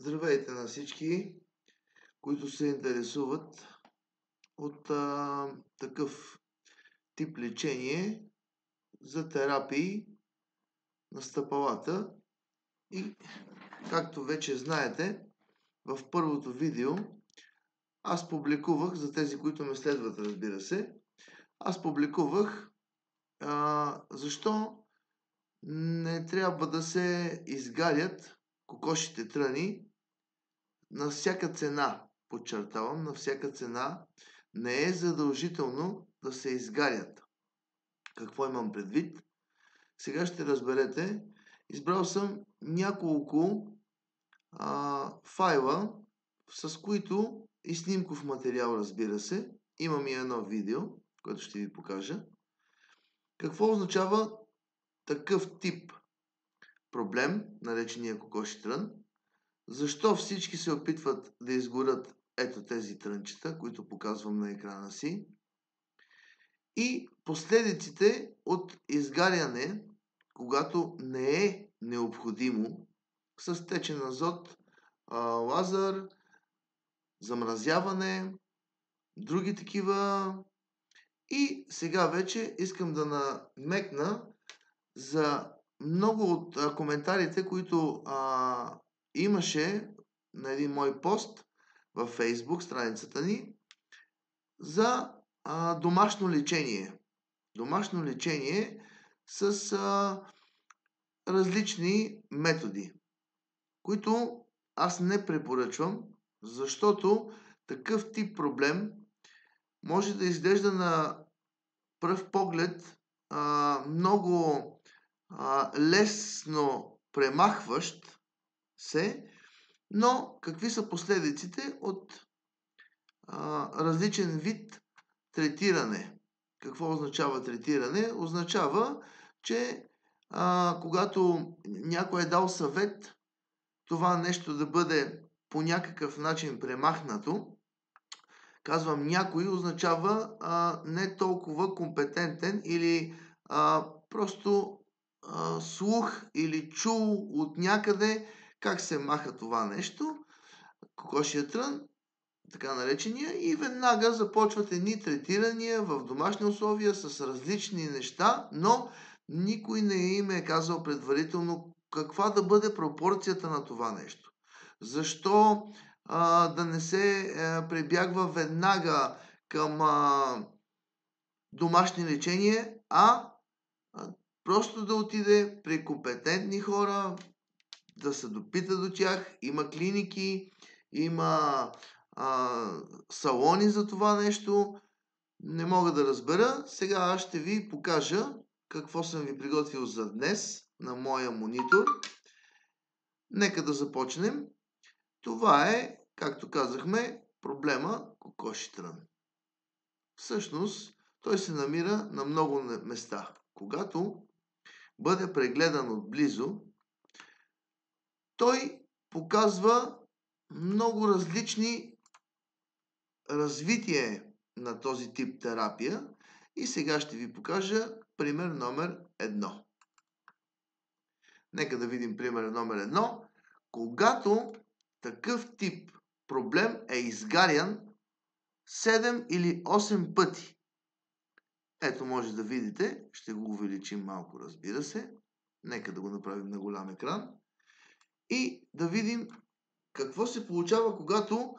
Здравейте на всички, които се интересуват от такъв тип лечение за терапии на стъпалата. И както вече знаете, в първото видео аз публикувах, за тези, които ме следват, разбира се, аз публикувах защо не трябва да се изгарят кокошите тръни на всяка цена. Подчертавам, на всяка цена. Не е задължително да се изгарят. Какво имам предвид? Сега ще разберете. Избрал съм няколко файла, с които и снимков материал, разбира се. Имам и едно видео, което ще ви покажа. Какво означава такъв тип проблем, наречения кокоши трън? Защо всички се опитват да изгорят ето тези трънчета, които показвам на екрана си? И последиците от изгаряне, когато не е необходимо, с течен азот, лазер, замразяване, други такива. И сега вече искам да намекна за много от коментарите, които имаше на един мой пост във Facebook, страницата ни, за домашно лечение. Домашно лечение с различни методи, които аз не препоръчвам, защото такъв тип проблем може да изглежда на пръв поглед много лесно премахващ се, но какви са последиците от различен вид третиране? Какво означава третиране? Означава, че когато някой е дал съвет това нещо да бъде по някакъв начин премахнато, казвам някой, означава не толкова компетентен или просто слух или чул от някъде как се маха това нещо, кокошия трън, така наречения, и веднага започват едни третирания в домашни условия с различни неща, но никой не им е казал предварително каква да бъде пропорцията на това нещо. Защо да не се прибягва веднага към домашни лечение, просто да отиде при компетентни хора, да се допита до тях. Има клиники, има салони за това нещо. Не мога да разбера. Сега аз ще ви покажа какво съм ви приготвил за днес на моя монитор. Нека да започнем. Това е, както казахме, проблема кокоши трън. Всъщност, той се намира на много места. Когато бъде прегледан отблизо, той показва много различни развитие на този тип терапия и сега ще ви покажа пример номер 1. Нека да видим пример номер 1. Когато такъв тип проблем е изгарян 7 или 8 пъти. Ето може да видите, ще го увеличим малко, разбира се. Нека да го направим на голям екран. И да видим какво се получава, когато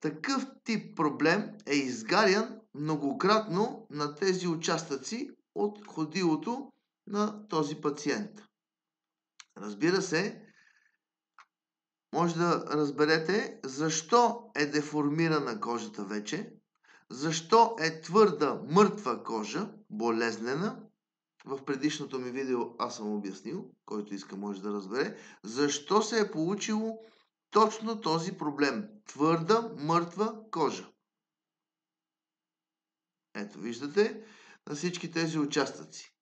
такъв тип проблем е изгарян многократно на тези участъци от ходилото на този пациент. Разбира се, може да разберете защо е деформирана кожата вече, защо е твърда, мъртва кожа, болезнена. В предишното ми видео аз съм обяснил, който иска може да разбере, защо се е получило точно този проблем. Твърда, мъртва кожа. Ето, виждате на всички тези участъци.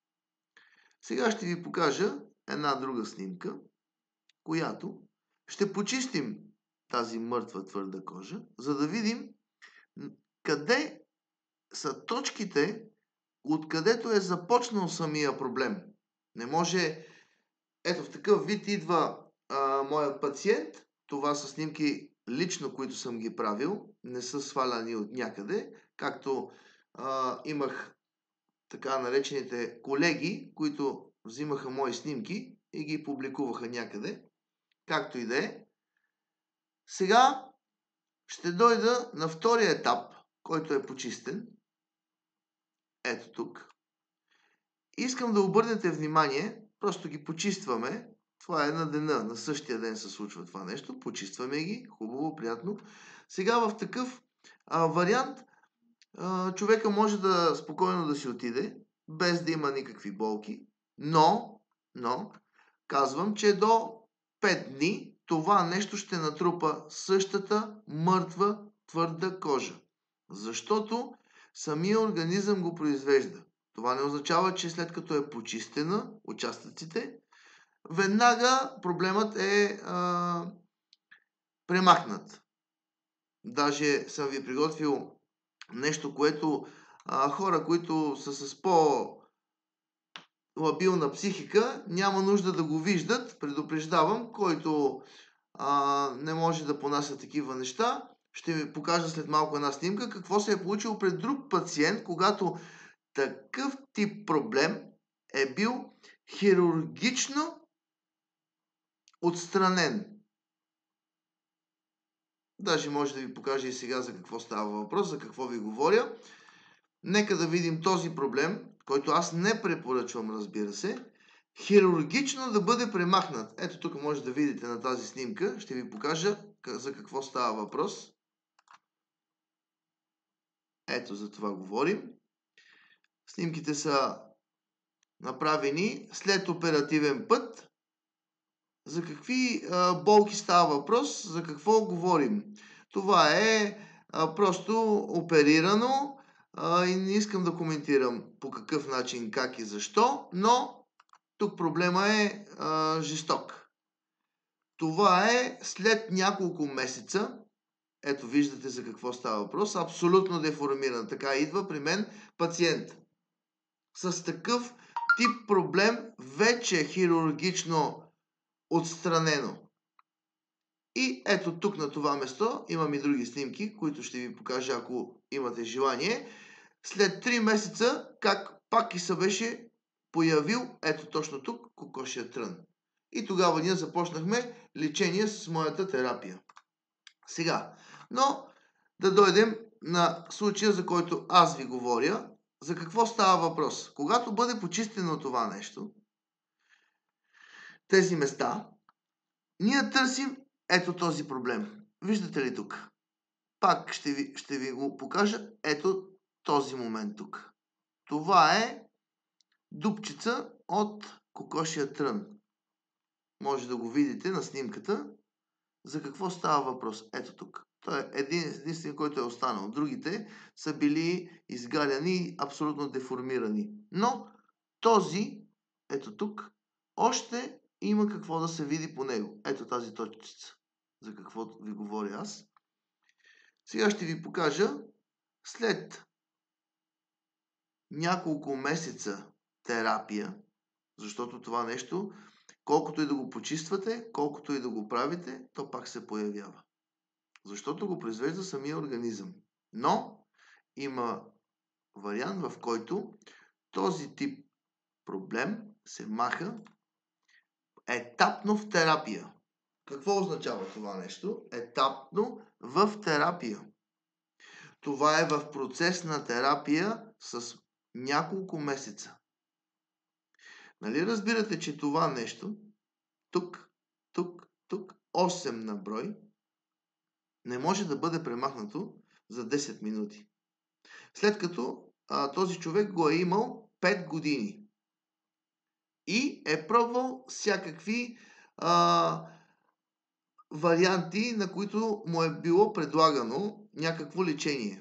Сега ще ви покажа една друга снимка, която ще почистим тази мъртва твърда кожа, за да видим къде са точките, откъдето е започнал самия проблем. Не може, ето в такъв вид идва моят пациент, това са снимки лично, които съм ги правил, не са сваляни от някъде, както имах така наречените колеги, които взимаха мои снимки и ги публикуваха някъде, както и да е. Сега ще дойда на втория етап, който е почистен. Ето тук. Искам да обърнете внимание, просто ги почистваме. Това е на деня, на същия ден се случва това нещо. Почистваме ги, хубаво, приятно. Сега в такъв вариант човека може да спокойно да си отиде, без да има никакви болки, но казвам, че до 5 дни това нещо ще натрупа същата мъртва твърда кожа. Защото самия организъм го произвежда. Това не означава, че след като е почистена участъците, веднага проблемът е премахнат. Даже съм ви приготвил нещо, което хора, които са с по-лабилна психика, няма нужда да го виждат. Предупреждавам, който не може да понася такива неща. Ще ви покажа след малко една снимка какво се е получило пред друг пациент, когато такъв тип проблем е бил хирургично отстранен. Даже може да ви покажа и сега за какво става въпрос, за какво ви говоря. Нека да видим този проблем, който аз не препоръчвам, разбира се, хирургично да бъде премахнат. Ето тук може да видите на тази снимка. Ще ви покажа за какво става въпрос. Ето за това говорим. Снимките са направени след оперативен път. За какви болки става въпрос? За какво говорим? Това е просто оперирано и не искам да коментирам по какъв начин, как и защо, но тук проблема е жесток. Това е след няколко месеца. Ето виждате за какво става въпрос. Абсолютно деформиран. Така идва при мен пациент с такъв тип проблем, вече хирургично отстранено. И ето тук на това место имам и други снимки, които ще ви покажа, ако имате желание. След 3 месеца, как пак и се беше появил, ето точно тук, кокошия трън. И тогава ние започнахме лечение с моята терапия. Сега, но да дойдем на случая, за който аз ви говоря. За какво става въпрос? Когато бъде почистено това нещо, тези места, ние търсим ето този проблем. Виждате ли тук? Пак ще ви го покажа. Ето този момент тук. Това е дупчица от кокошия трън. Може да го видите на снимката. За какво става въпрос? Ето тук. Той е единствен, който е останал. Другите са били изгаляни, абсолютно деформирани. Но този, ето тук, още има какво да се види по него. Ето тази точица, за какво ви говоря аз. Сега ще ви покажа след няколко месеца терапия, защото това нещо, колкото и да го почиствате, колкото и да го правите, то пак се появява. Защото го произвежда самия организъм. Но има вариант, в който този тип проблем се маха етапно в терапия. Какво означава това нещо? Етапно в терапия. Това е в процес на терапия с няколко месеца. Нали разбирате, че това нещо, тук, 8 на брой, не може да бъде премахнато за 10 минути. След като този човек го е имал 5 години и е пробвал всякакви варианти, на които му е било предлагано някакво лечение.